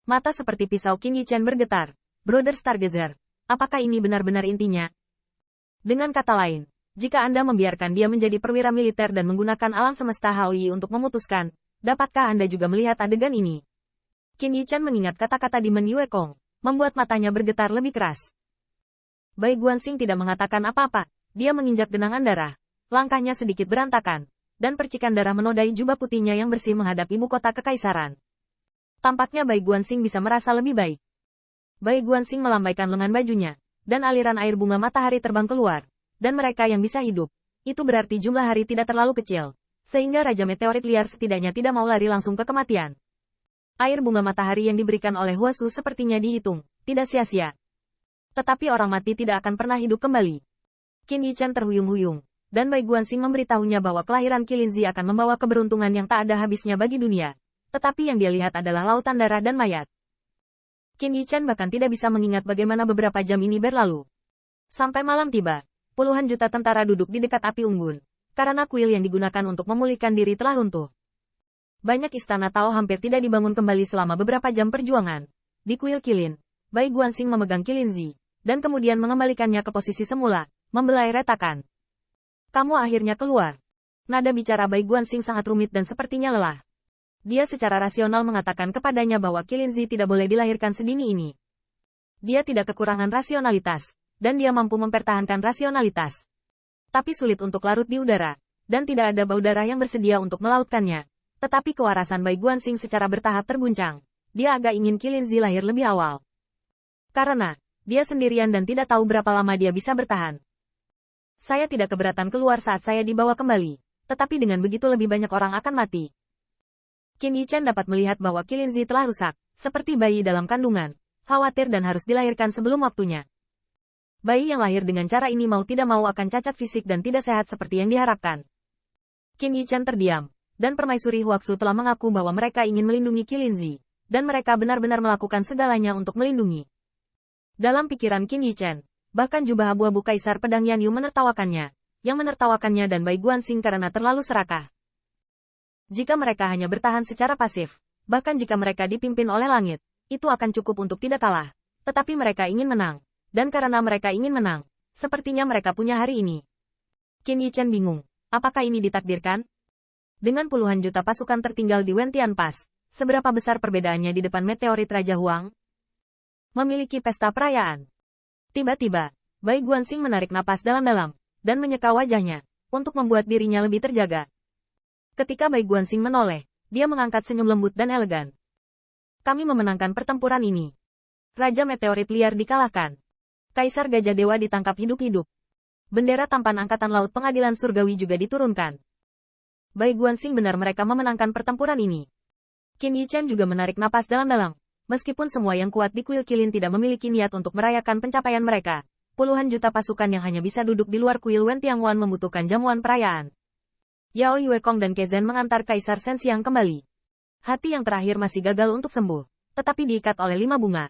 Mata seperti pisau Qin Yichen bergetar. Brother Stargazer, apakah ini benar-benar intinya? Dengan kata lain, jika Anda membiarkan dia menjadi perwira militer dan menggunakan alam semesta Haoyi untuk memutuskan, dapatkah Anda juga melihat adegan ini? Qin Yichen mengingat kata-kata Demon Yue Kong, membuat matanya bergetar lebih keras. Bai Guanxing tidak mengatakan apa-apa, dia menginjak genangan darah. Langkahnya sedikit berantakan, dan percikan darah menodai jubah putihnya yang bersih menghadap ibu kota kekaisaran. Tampaknya Bai Guanxing bisa merasa lebih baik. Bai Guanxing melambaikan lengan bajunya, dan aliran air bunga matahari terbang keluar. Dan mereka yang bisa hidup, itu berarti jumlah hari tidak terlalu kecil, sehingga Raja Meteorit Liar setidaknya tidak mau lari langsung ke kematian. Air bunga matahari yang diberikan oleh Huasu sepertinya dihitung, tidak sia-sia. Tetapi orang mati tidak akan pernah hidup kembali. Qin Yichen terhuyung-huyung, dan Bai Guanxing memberitahunya bahwa kelahiran Qilinzi akan membawa keberuntungan yang tak ada habisnya bagi dunia. Tetapi yang dia lihat adalah lautan darah dan mayat. Qin Yichen bahkan tidak bisa mengingat bagaimana beberapa jam ini berlalu. Sampai malam tiba, puluhan juta tentara duduk di dekat api unggun, karena kuil yang digunakan untuk memulihkan diri telah runtuh. Banyak istana Tao hampir tidak dibangun kembali selama beberapa jam perjuangan. Di kuil Qilin, Bai Guanxing memegang Qilinzi, dan kemudian mengembalikannya ke posisi semula, membelai retakan. Kamu akhirnya keluar. Nada bicara Bai Guanxing sangat rumit dan sepertinya lelah. Dia secara rasional mengatakan kepadanya bahwa Qilinzi tidak boleh dilahirkan sedini ini. Dia tidak kekurangan rasionalitas, dan dia mampu mempertahankan rasionalitas. Tapi sulit untuk larut di udara, dan tidak ada bau darah yang bersedia untuk melautkannya. Tetapi kewarasan Bai Guanxing secara bertahap terguncang. Dia agak ingin Qilinzi lahir lebih awal. Karena, dia sendirian dan tidak tahu berapa lama dia bisa bertahan. Saya tidak keberatan keluar saat saya dibawa kembali, tetapi dengan begitu lebih banyak orang akan mati. Qin Yichen dapat melihat bahwa Qilinzi telah rusak, seperti bayi dalam kandungan, khawatir dan harus dilahirkan sebelum waktunya. Bayi yang lahir dengan cara ini mau tidak mau akan cacat fisik dan tidak sehat seperti yang diharapkan. Qin Yichen terdiam, dan permaisuri Huaxu telah mengaku bahwa mereka ingin melindungi Qilinzi, dan mereka benar-benar melakukan segalanya untuk melindungi. Dalam pikiran Qin Yichen, bahkan jubah abu-abu Kaisar Pedang Yanyu menertawakannya, dan Bai Guanxing karena terlalu serakah. Jika mereka hanya bertahan secara pasif, bahkan jika mereka dipimpin oleh langit, itu akan cukup untuk tidak kalah. Tetapi mereka ingin menang. Dan karena mereka ingin menang, sepertinya mereka punya hari ini. Qin Yichen bingung, apakah ini ditakdirkan? Dengan puluhan juta pasukan tertinggal di Wentian Pass, seberapa besar perbedaannya di depan meteorit Raja Huang? Memiliki pesta perayaan. Tiba-tiba, Bai Guanxing menarik napas dalam-dalam, dan menyeka wajahnya, untuk membuat dirinya lebih terjaga. Ketika Bai Guanxing menoleh, dia mengangkat senyum lembut dan elegan. Kami memenangkan pertempuran ini. Raja Meteorit Liar dikalahkan. Kaisar Gajah Dewa ditangkap hidup-hidup. Bendera tampan Angkatan Laut Pengadilan Surgawi juga diturunkan. Bai Guanxing benar mereka memenangkan pertempuran ini. Qin Yichen juga menarik napas dalam-dalam. Meskipun semua yang kuat di kuil Qilin tidak memiliki niat untuk merayakan pencapaian mereka, puluhan juta pasukan yang hanya bisa duduk di luar kuil Wentiangwan membutuhkan jamuan perayaan. Yao Yue Kong dan Kezen mengantar Kaisar Sensiang kembali. Hati yang terakhir masih gagal untuk sembuh, tetapi diikat oleh 5 bunga.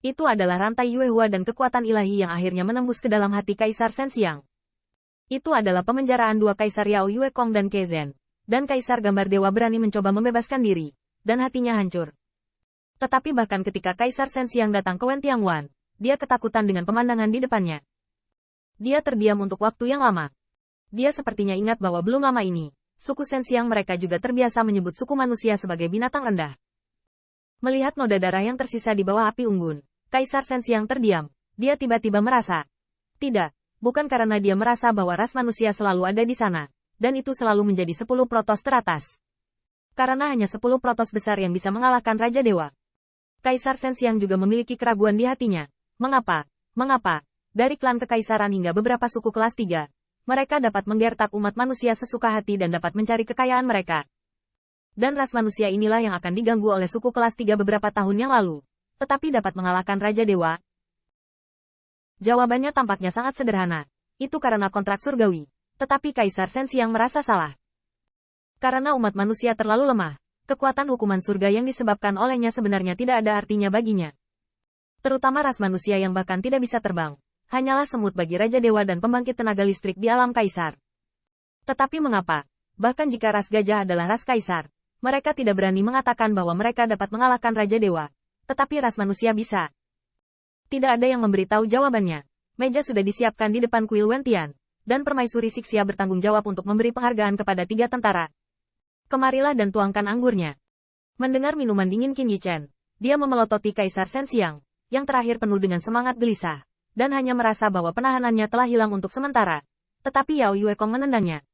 Itu adalah rantai Yuehua dan kekuatan ilahi yang akhirnya menembus ke dalam hati Kaisar Sensiang. Itu adalah pemenjaraan 2 Kaisar Yao Yue Kong dan Kezen, dan Kaisar Gambar Dewa berani mencoba membebaskan diri, dan hatinya hancur. Tetapi bahkan ketika Kaisar Sensiang datang ke Wentiangwan, dia ketakutan dengan pemandangan di depannya. Dia terdiam untuk waktu yang lama. Dia sepertinya ingat bahwa belum lama ini, suku Sensiang mereka juga terbiasa menyebut suku manusia sebagai binatang rendah. Melihat noda darah yang tersisa di bawah api unggun, Kaisar Sensiang terdiam. Dia tiba-tiba merasa. Tidak, bukan karena dia merasa bahwa ras manusia selalu ada di sana, dan itu selalu menjadi 10 protos teratas. Karena hanya 10 protos besar yang bisa mengalahkan Raja Dewa. Kaisar Sensiang juga memiliki keraguan di hatinya. Mengapa? Dari klan kekaisaran hingga beberapa suku kelas 3. Mereka dapat menggertak umat manusia sesuka hati dan dapat mencari kekayaan mereka. Dan ras manusia inilah yang akan diganggu oleh suku kelas 3 beberapa tahun yang lalu. Tetapi dapat mengalahkan Raja Dewa? Jawabannya tampaknya sangat sederhana. Itu karena kontrak surgawi. Tetapi Kaisar Sensiang merasa salah. Karena umat manusia terlalu lemah, kekuatan hukuman surga yang disebabkan olehnya sebenarnya tidak ada artinya baginya. Terutama ras manusia yang bahkan tidak bisa terbang. Hanyalah semut bagi Raja Dewa dan pembangkit tenaga listrik di alam Kaisar. Tetapi mengapa? Bahkan jika ras gajah adalah ras Kaisar, Mereka tidak berani mengatakan bahwa mereka dapat mengalahkan Raja Dewa. Tetapi ras manusia bisa. Tidak ada yang memberitahu jawabannya. Meja sudah disiapkan di depan kuil Wentian. Dan permaisuri Sixia bertanggung jawab untuk memberi penghargaan kepada 3 tentara. Kemarilah dan tuangkan anggurnya. Mendengar minuman dingin Qin Yichen, dia memelototi Kaisar Shenxiang, yang terakhir penuh dengan semangat gelisah, dan hanya merasa bahwa penahanannya telah hilang untuk sementara. Tetapi Yao Yuekong menendangnya.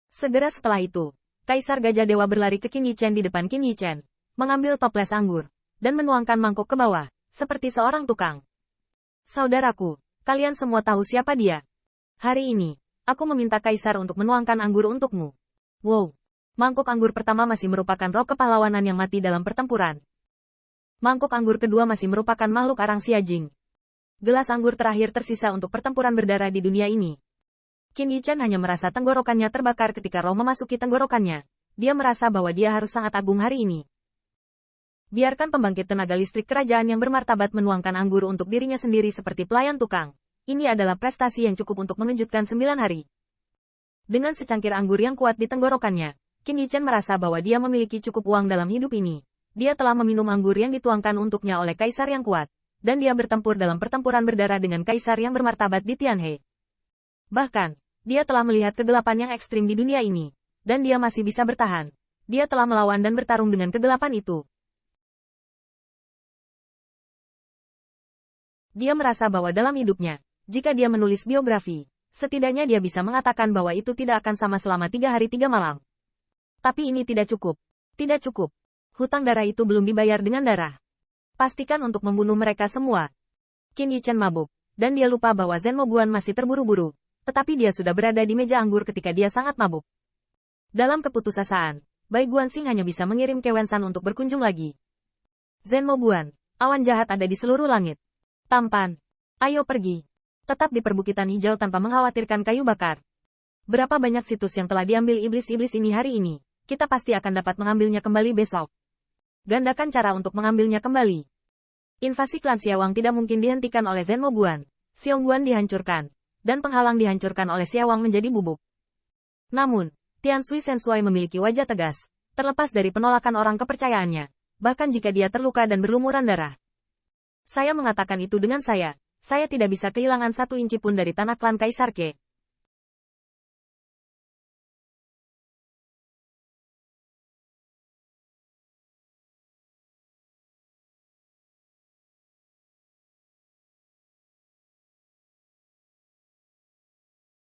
Segera setelah itu, Kaisar Gajah Dewa berlari ke Qin Yichen di depan Qin Yichen, mengambil toples anggur, dan menuangkan mangkuk ke bawah, seperti seorang tukang. Saudaraku, kalian semua tahu siapa dia. Hari ini, aku meminta Kaisar untuk menuangkan anggur untukmu. Wow! Mangkuk anggur pertama masih merupakan roh kepahlawanan yang mati dalam pertempuran. Mangkuk anggur kedua masih merupakan makhluk arang Xiajing. Gelas anggur terakhir tersisa untuk pertempuran berdarah di dunia ini. Qin Yichen hanya merasa tenggorokannya terbakar ketika roh memasuki tenggorokannya. Dia merasa bahwa dia harus sangat agung hari ini. Biarkan pembangkit tenaga listrik kerajaan yang bermartabat menuangkan anggur untuk dirinya sendiri seperti pelayan tukang. Ini adalah prestasi yang cukup untuk mengejutkan 9 hari. Dengan secangkir anggur yang kuat di tenggorokannya, Qin Yichen merasa bahwa dia memiliki cukup uang dalam hidup ini. Dia telah meminum anggur yang dituangkan untuknya oleh Kaisar yang kuat. Dan dia bertempur dalam pertempuran berdarah dengan Kaisar yang bermartabat di Tianhe. Bahkan, dia telah melihat kegelapan yang ekstrim di dunia ini. Dan dia masih bisa bertahan. Dia telah melawan dan bertarung dengan kegelapan itu. Dia merasa bahwa dalam hidupnya, jika dia menulis biografi, setidaknya dia bisa mengatakan bahwa itu tidak akan sama selama 3 hari 3 malam. Tapi ini tidak cukup. Tidak cukup. Hutang darah itu belum dibayar dengan darah. Pastikan untuk membunuh mereka semua. Qin Yichen mabuk, dan dia lupa bahwa Zhen Moguan masih terburu-buru. Tetapi dia sudah berada di meja anggur ketika dia sangat mabuk. Dalam keputusasaan, Bai Guanxing hanya bisa mengirim Ke Wensan untuk berkunjung lagi. Zhen Moguan, awan jahat ada di seluruh langit. Tampan. Ayo pergi. Tetap di perbukitan hijau tanpa mengkhawatirkan kayu bakar. Berapa banyak situs yang telah diambil iblis-iblis ini hari ini, kita pasti akan dapat mengambilnya kembali besok. Gandakan cara untuk mengambilnya kembali. Invasi klan Xiawang tidak mungkin dihentikan oleh Zhen Moguan. Xiongguan dihancurkan. Dan penghalang dihancurkan oleh Xiawang menjadi bubuk. Namun, Tian Sui Sensuai memiliki wajah tegas, terlepas dari penolakan orang kepercayaannya, bahkan jika dia terluka dan berlumuran darah. Saya mengatakan itu dengan saya tidak bisa kehilangan 1 inci pun dari tanah klan Kaisar Ke.